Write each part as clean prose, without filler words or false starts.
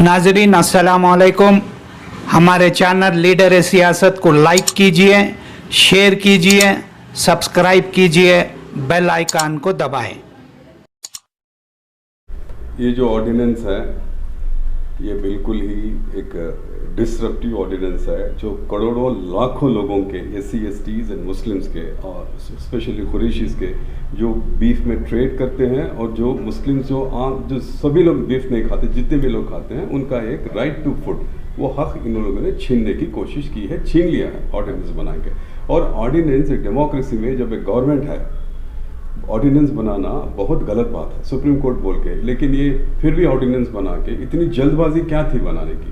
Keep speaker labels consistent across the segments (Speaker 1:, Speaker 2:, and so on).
Speaker 1: नाजरीन अस्सलाम वालेकुम। हमारे चैनल लीडर सियासत को लाइक कीजिए, शेयर कीजिए, सब्सक्राइब कीजिए, बेल आइकन को दबाएं।
Speaker 2: ये जो ऑर्डिनेंस है ये बिल्कुल ही एक डिसरप्टिव ऑर्डिनेंस है जो करोड़ों लाखों लोगों के SC/STs एंड मुस्लिम्स के और स्पेशली कुरैशीज़ के जो बीफ में ट्रेड करते हैं और जो मुस्लिम्स जो सभी लोग बीफ नहीं खाते, जितने भी लोग खाते हैं, उनका एक राइट टू फूड वो हक इन लोगों ने छीनने की कोशिश की है, छीन लिया है ऑर्डिनेंस बना के। और ऑर्डिनेंस डेमोक्रेसी में जब एक गवर्नमेंट है, ऑर्डिनेंस बनाना बहुत गलत बात है सुप्रीम कोर्ट बोल के, लेकिन ये फिर भी ऑर्डिनेंस बना के इतनी जल्दबाजी क्या थी बनाने की,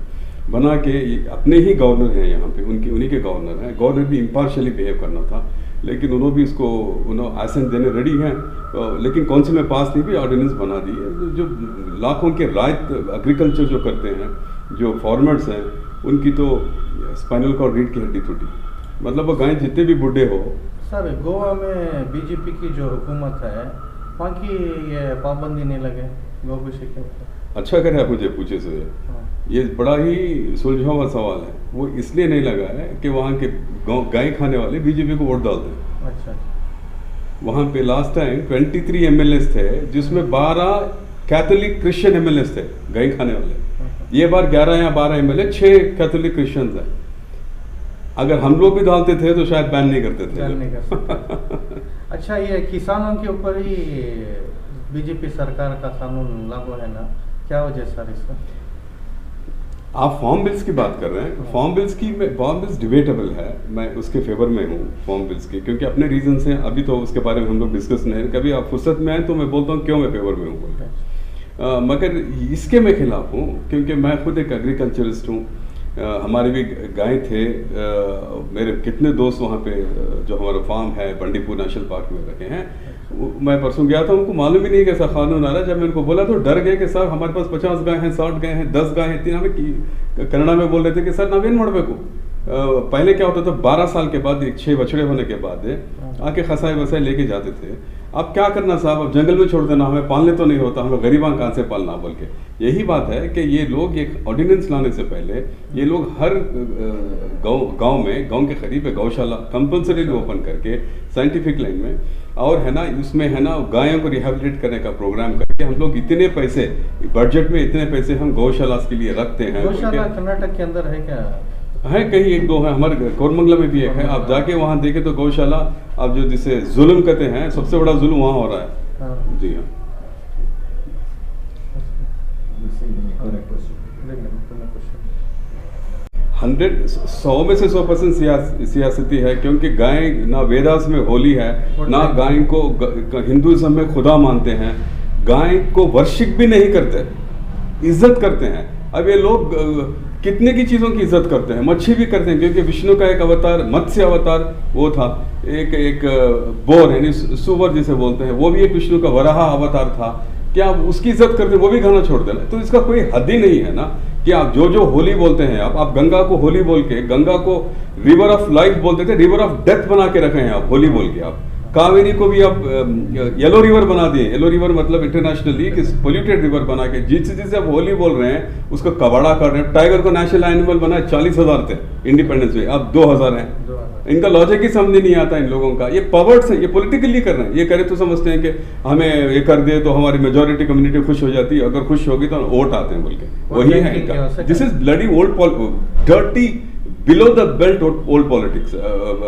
Speaker 2: बना के अपने ही गवर्नर हैं यहाँ पे, उन्हीं के गवर्नर हैं, गवर्नर भी इम्पार्शियली बिहेव करना था, लेकिन उन्होंने भी इसको एसेंट देने रेडी हैं, लेकिन काउंसिल में पास नहीं भी ऑर्डिनेंस बना दी है। जो लाखों के राइट एग्रीकल्चर जो करते हैं, जो फार्मर्स हैं, उनकी तो स्पाइनल कॉर्ड रीढ़ की हड्डी टूटी, मतलब वो गाय जितने भी बूढ़े हो।
Speaker 3: सर गोवा में बीजेपी की जो हुकूमत है वहाँ की ये पाबंदी नहीं लगे गौ के शिकार पर।
Speaker 2: अच्छा करे आप मुझे पूछे से, ये बड़ा ही सुलझा हुआ सवाल है। वो इसलिए नहीं लगा है कि वहाँ के गाय खाने वाले बीजेपी को वोट डालते हैं।
Speaker 3: अच्छा।
Speaker 2: वहाँ पे लास्ट टाइम 23 MLAs थे जिसमें 12 कैथोलिक क्रिश्चियन MLAs थे गाय खाने वाले। ये बार 11 या 12 MLA 6 कैथोलिक क्रिश्चियंस हैं। अगर हम लोग भी डालते थे तो शायद बैन नहीं करते थे।
Speaker 3: बैन नहीं कर सकते। अच्छा, ये किसानों के ऊपर ही बीजेपी सरकार का कानून लागू है ना, क्या वजह सर इसका?
Speaker 2: आप फॉर्म बिल्स की बात कर रहे हैं। फॉर्म बिल्स डिबेटेबल है, मैं उसके फेवर में हूँ फॉर्म बिल्स के, क्योंकि अपने रीजंस हैं। अभी तो उसके बारे में हम लोग डिस्कस नहीं, कभी आप फुर्सत में आए तो मैं बोलता हूँ क्यों मैं फेवर में हूँ। मगर इसके मैं खिलाफ हूँ क्योंकि मैं खुद एक एग्रीकल्चरिस्ट हूँ। हमारे भी गाय थे, मेरे कितने दोस्त वहाँ पे जो हमारा फार्म है बंडीपुर नेशनल पार्क में रखे हैं। मैं परसों गया था, उनको मालूम ही नहीं कैसा कानून आ रहा है। जब मैं उनको बोला तो डर गए कि सर हमारे पास 50 गाय हैं, 60 गाय हैं, 10 गाय हैं, 3 हमें कन्नड़ा में बोल रहे थे कि सर नवीन मोड़बेको। पहले क्या होता था, 12 साल के बाद 6 बछड़े होने के बाद आके खसाए वसाए लेके जाते थे। अब क्या करना साहब, अब जंगल में छोड़ देना, हमें पालने तो नहीं होता, हमें गरीबां कहाँ से पालना बोल के। यही बात है कि ये लोग एक ऑर्डिनेंस लाने से पहले ये लोग हर गांव के करीब गौशाला कंपल्सरी ओपन करके साइंटिफिक लाइन में, और है ना उसमें है ना गायों को रिहेबिलिटेट करने का प्रोग्राम करके हम लोग इतने पैसे बजट में इतने पैसे हम गौशाला के लिए रखते हैं।
Speaker 3: गौशाला कर्नाटक के अंदर है क्या?
Speaker 2: है, कहीं 1-2 है, हमारे कोरमंगला में भी एक है। आप जाके वहाँ देखे तो गौशाला, आप जो जिसे जुल्म कहते हैं, सबसे बड़ा जुल्म वहाँ हो रहा है। जी हाँ। 100 में से 100% सियासती है, क्योंकि गाय ना वेदास में होली है, ना गाय को हिंदुइज्म में खुदा मानते हैं, गाय को वर्शिप भी नहीं करते, इज्जत करते हैं। अब ये लोग कितने की चीज़ों की इज्जत करते हैं, मच्छी भी करते हैं, क्योंकि विष्णु का एक अवतार मत्स्य अवतार वो था, एक बोर यानी सुवर जिसे बोलते हैं, वो भी एक विष्णु का वराह अवतार था। क्या आप उसकी इज्जत करते हैं, वो भी खाना छोड़ देना? तो इसका कोई हद ही नहीं है ना कि आप जो होली बोलते हैं, आप गंगा को होली बोल के, गंगा को रिवर ऑफ लाइफ बोलते थे, रिवर ऑफ डेथ बना के रखे हैं आप होली बोल के। आप कावेरी को भी आप येलो रिवर बना दिए। येलो रिवर मतलब इंटरनेशनली कि पोल्यूटेड रिवर बना के जिससे आप होली बोल रहे हैं उसको कबाड़ा कर रहे हैं। टाइगर को नेशनल एनिमल बनाए 40,000 थे इंडिपेंडेंस में, अब 2,000 हैं। इनका लॉजिक ही समझ नहीं आता इन लोगों का। ये पवर्ड्स है, ये पॉलिटिकली कर रहे हैं। ये करे तो समझते हैं कि हमें ये कर दे तो हमारी मेजोरिटी कम्युनिटी खुश हो जाती है, अगर खुश होगी तो वोट आते हैं बोल के। वही है इनका। This is bloody old dirty below the belt old politics,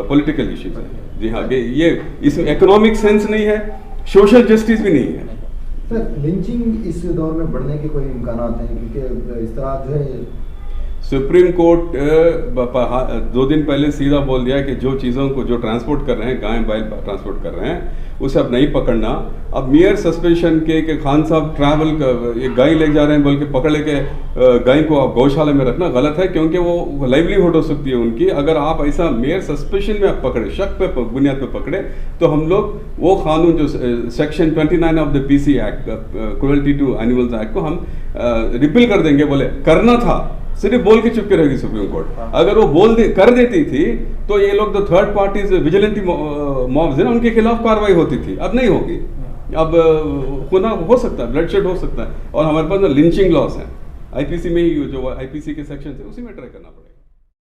Speaker 2: political issues है। जी हाँ, ये इसमें इकोनॉमिक सेंस नहीं है, सोशल जस्टिस भी नहीं है।
Speaker 4: सर लिंचिंग इस दौर में बढ़ने के कोई इम्कानात हैं, क्योंकि इस तरह जो है
Speaker 2: सुप्रीम कोर्ट 2 दिन पहले सीधा बोल दिया कि जो चीज़ों को जो ट्रांसपोर्ट कर रहे हैं, गाय बैल ट्रांसपोर्ट कर रहे हैं, उसे अब नहीं पकड़ना। अब मियर सस्पेंशन के खान साहब ट्रैवल एक गाय ले जा रहे हैं बोल के पकड़ के गाय को आप गौशाला में रखना गलत है, क्योंकि वो लाइवलीहुड हो सकती है उनकी। अगर आप ऐसा मेयर सस्पेंशन में आप पकड़े, शक पे बुनियाद पे पकड़े, तो हम लोग वो कानून जो section 29 of the PC act, cruelty to animals act को हम रिपील कर देंगे। बोले करना था, सिर्फ बोल के चुपके रहेगी सुप्रीम कोर्ट। अगर वो कर देती थी तो ये लोग तो थर्ड पार्टीज विजिलेंटी मॉब्स है ना, उनके खिलाफ कार्रवाई होती थी। अब नहीं होगी। अब खुदा हो सकता है, ब्लडशेड हो सकता है, और हमारे पास ना लिंचिंग लॉस है। आईपीसी में ही जो आईपीसी के सेक्शन है उसी में ट्राई करना पड़ेगा।